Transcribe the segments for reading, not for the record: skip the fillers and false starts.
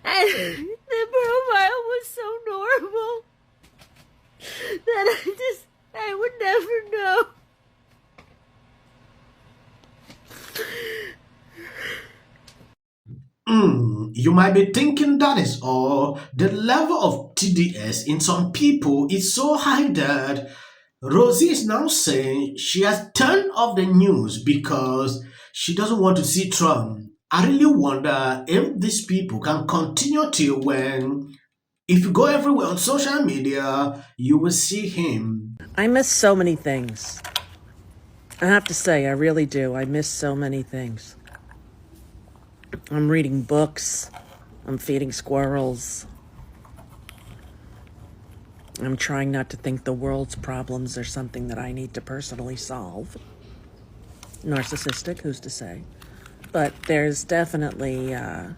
And the profile was so normal that I would never know. You might be thinking that is all. The level of TDS in some people is so high that Rosie is now saying she has turned off the news because she doesn't want to see Trump. I really wonder if these people can continue till when, if you go everywhere on social media, you will see him. I miss so many things. I have to say, I really do. I miss so many things. I'm reading books. I'm feeding squirrels. I'm trying not to think the world's problems are something that I need to personally solve. Narcissistic, who's to say? But there's definitely a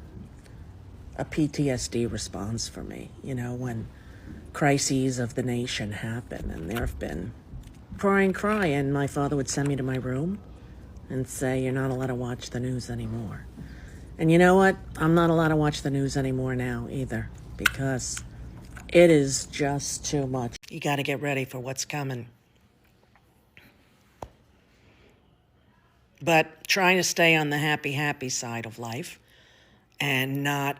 PTSD response for me, when crises of the nation happen. And there have been cry, and my father would send me to my room and say, "You're not allowed to watch the news anymore." And you know what? I'm not allowed to watch the news anymore now either, because it is just too much. You got to get ready for what's coming. But trying to stay on the happy side of life and not,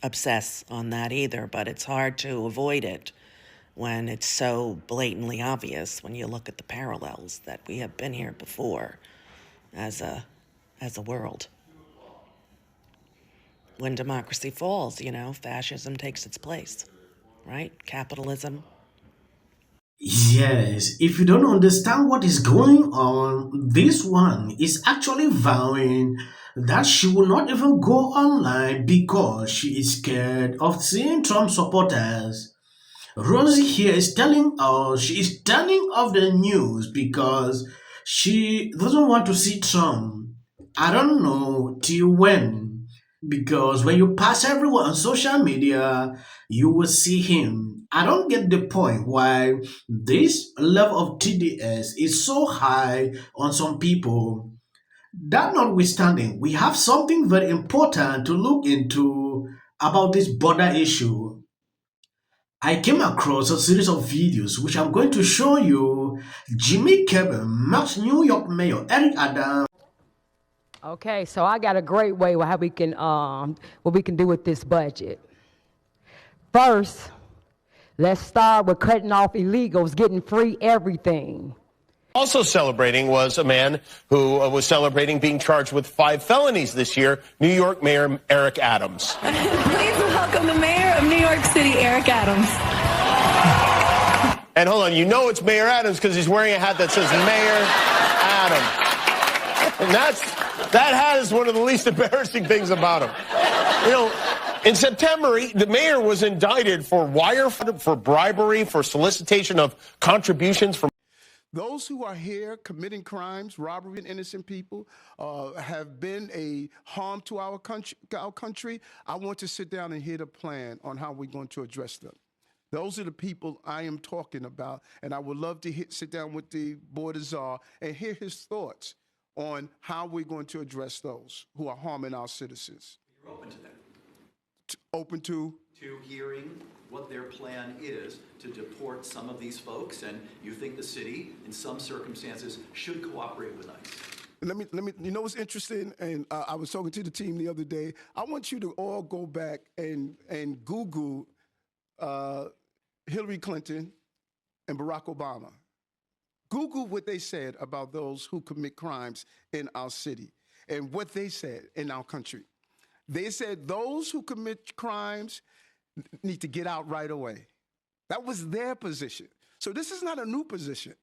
obsess on that either. But it's hard to avoid it when it's so blatantly obvious when you look at the parallels that we have been here before as a world. When democracy falls, fascism takes its place, right? Capitalism. Yes, if you don't understand what is going on, this one is actually vowing that she will not even go online because she is scared of seeing Trump supporters. Rosie here is telling us she is turning off the news because she doesn't want to see Trump. I don't know till when, because when you pass everyone on social media, you will see him. I don't get the point why this level of TDS is so high on some people. That notwithstanding, we have something very important to look into about this border issue. I came across a series of videos which I'm going to show you. Jimmy Kimmel met New York Mayor Eric Adams. Okay, so I got a great way how we can what we can do with this budget. First, let's start with cutting off illegals, getting free everything. Also celebrating was a man who was celebrating being charged with 5 felonies this year, New York Mayor Eric Adams. Please welcome the mayor of New York City, Eric Adams. And hold on, it's Mayor Adams because he's wearing a hat that says Mayor Adams. And that hat is one of the least embarrassing things about him. In September, the mayor was indicted for wire fraud, for bribery, for solicitation of contributions from. Those who are here committing crimes, robbery, and innocent people have been a harm to our country. I want to sit down and hear the plan on how we're going to address them. Those are the people I am talking about, and I would love to sit down with the Board of Czar and hear his thoughts on how we're going to address those who are harming our citizens. You're open to that? Open to hearing what their plan is to deport some of these folks, and you think the city, in some circumstances, should cooperate with ICE. Let me. You know what's interesting? And I was talking to the team the other day. I want you to all go back and Google Hillary Clinton and Barack Obama. Google what they said about those who commit crimes in our city and what they said in our country. They said those who commit crimes need to get out right away. That was their position. So this is not a new position,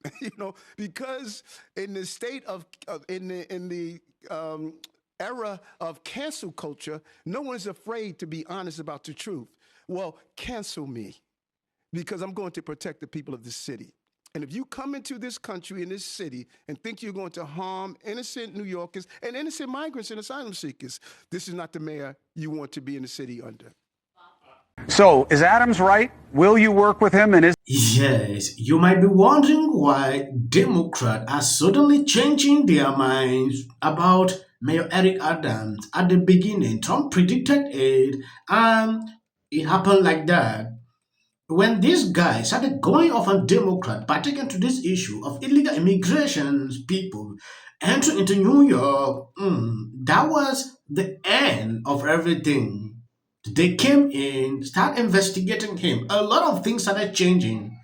because in the state of in the era of cancel culture, no one's afraid to be honest about the truth. Well, cancel me, because I'm going to protect the people of this city. And if you come into this country, in this city, and think you're going to harm innocent New Yorkers and innocent migrants and asylum seekers, this is not the mayor you want to be in the city under. So, is Adams right? Will you work with him? And Yes, you might be wondering why Democrats are suddenly changing their minds about Mayor Eric Adams. At the beginning, Trump predicted it, and it happened like that. When this guy started going off on Democrat, particularly to this issue of illegal immigration, people entering into New York, that was the end of everything. They came in, start investigating him. A lot of things started changing.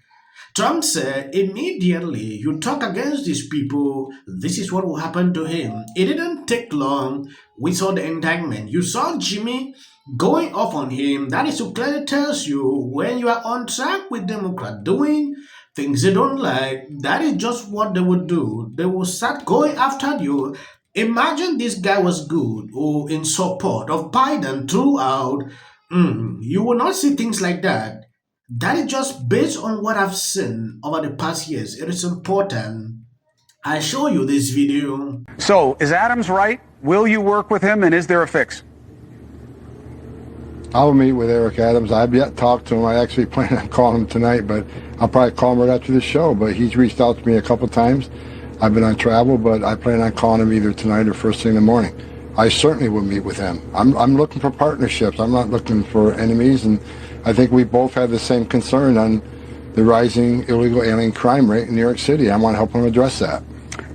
Trump said immediately, you talk against these people, this is what will happen to him. It didn't take long. We saw the indictment. You saw Jimmy going off on him. That is to clearly tells you when you are on track with Democrat doing things they don't like, that is just what they would do. They will start going after you. Imagine this guy was good or in support of Biden throughout. You will not see things like that. That is just based on what I've seen over the past years. It is important. I show you this video. So, is Adams right? Will you work with him, and is there a fix? I'll meet with Eric Adams. I've yet talked to him. I actually plan on calling him tonight, but I'll probably call him right after the show. But he's reached out to me a couple times. I've been on travel, but I plan on calling him either tonight or first thing in the morning. I certainly will meet with him. I'm looking for partnerships. I'm not looking for enemies, and I think we both have the same concern on the rising illegal alien crime rate in New York City. I want to help him address that.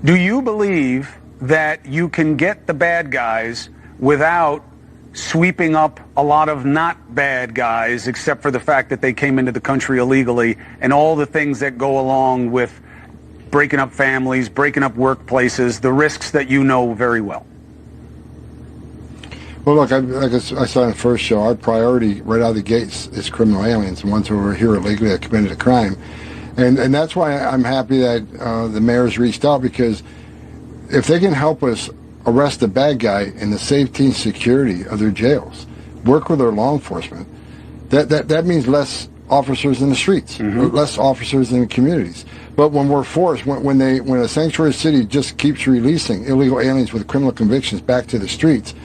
Do you believe that you can get the bad guys without sweeping up a lot of not bad guys, except for the fact that they came into the country illegally and all the things that go along with breaking up families, breaking up workplaces, the risks that you know very well? Well, look, like I said in the first show, our priority right out of the gates is criminal aliens, the ones who are here illegally that committed a crime. And that's why I'm happy that the mayor's reached out, because if they can help us arrest the bad guy in the safety and security of their jails, work with their law enforcement, that means less officers in the streets, less officers in the communities. But when we're forced, when a sanctuary city just keeps releasing illegal aliens with criminal convictions back to the streets,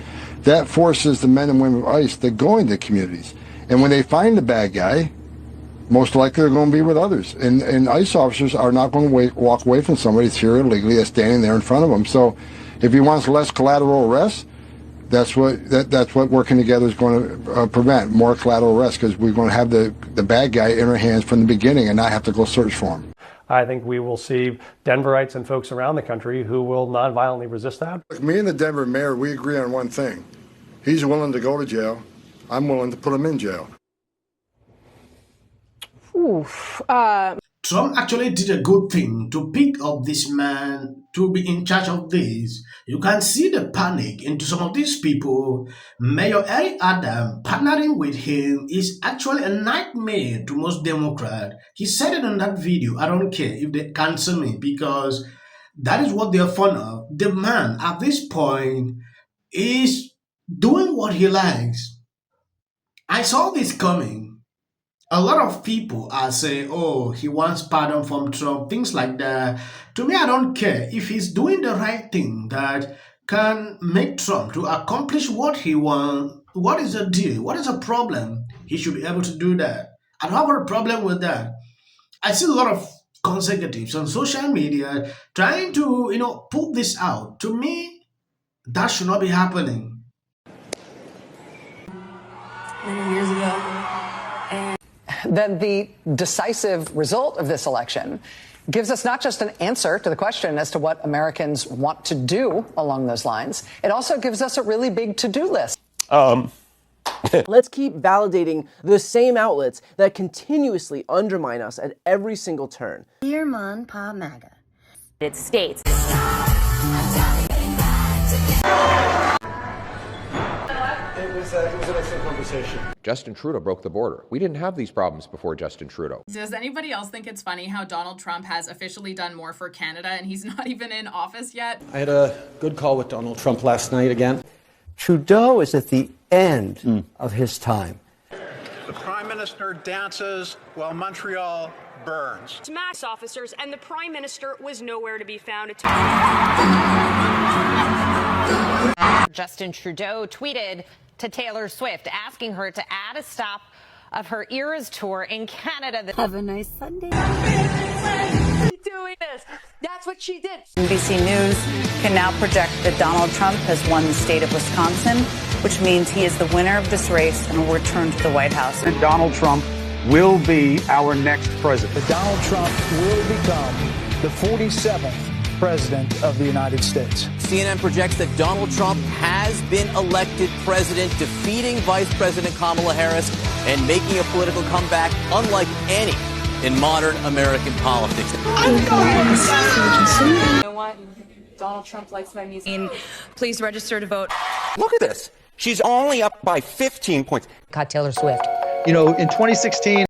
that forces the men and women of ICE to go into communities. And when they find the bad guy, most likely they're going to be with others. And ICE officers are not going to walk away from somebody that's here illegally, that's standing there in front of them. So if he wants less collateral arrests, that's what working together is going to prevent, more collateral arrests, because we're going to have the bad guy in our hands from the beginning and not have to go search for him. I think we will see Denverites and folks around the country who will nonviolently resist that. Look, me and the Denver mayor, we agree on one thing. He's willing to go to jail. I'm willing to put him in jail. Trump actually did a good thing to pick up this man to be in charge of this. You can see the panic into some of these people. Mayor Eric Adams partnering with him is actually a nightmare to most Democrats. He said it on that video. I don't care if they cancel me, because that is what they're fond of. The man at this point is doing what he likes. I saw this coming. A lot of people are saying, oh, he wants pardon from Trump, things like that. To me, I don't care. If he's doing the right thing that can make Trump to accomplish what he wants, what is the deal? What is the problem? He should be able to do that. I don't have a problem with that. I see a lot of conservatives on social media trying to, put this out. To me, that should not be happening. Many years ago. Then the decisive result of this election gives us not just an answer to the question as to what Americans want to do along those lines, it also gives us a really big to-do list. Let's keep validating the same outlets that continuously undermine us at every single turn. Dear Mon Pa MAGA. States. It was an excellent conversation. Justin Trudeau broke the border. We didn't have these problems before Justin Trudeau. Does anybody else think it's funny how Donald Trump has officially done more for Canada and he's not even in office yet? I had a good call with Donald Trump last night again. Trudeau is at the end of his time. The Prime Minister dances while Montreal burns. Mass officers and the Prime Minister was nowhere to be found. Justin Trudeau tweeted to Taylor Swift asking her to add a stop of her Eras tour in Canada. Have a nice Sunday. doing this. That's what she did. NBC News can now project that Donald Trump has won the state of Wisconsin, which means he is the winner of this race and will return to the White House. And Donald Trump will be our next president. Donald Trump will become the 47th president of the United States. CNN projects that Donald Trump has been elected president, defeating Vice President Kamala Harris and making a political comeback unlike any in modern American politics. You know what? Donald Trump likes my music. Please register to vote. Look at this. She's only up by 15 points. Got Taylor Swift. You know, in 2016,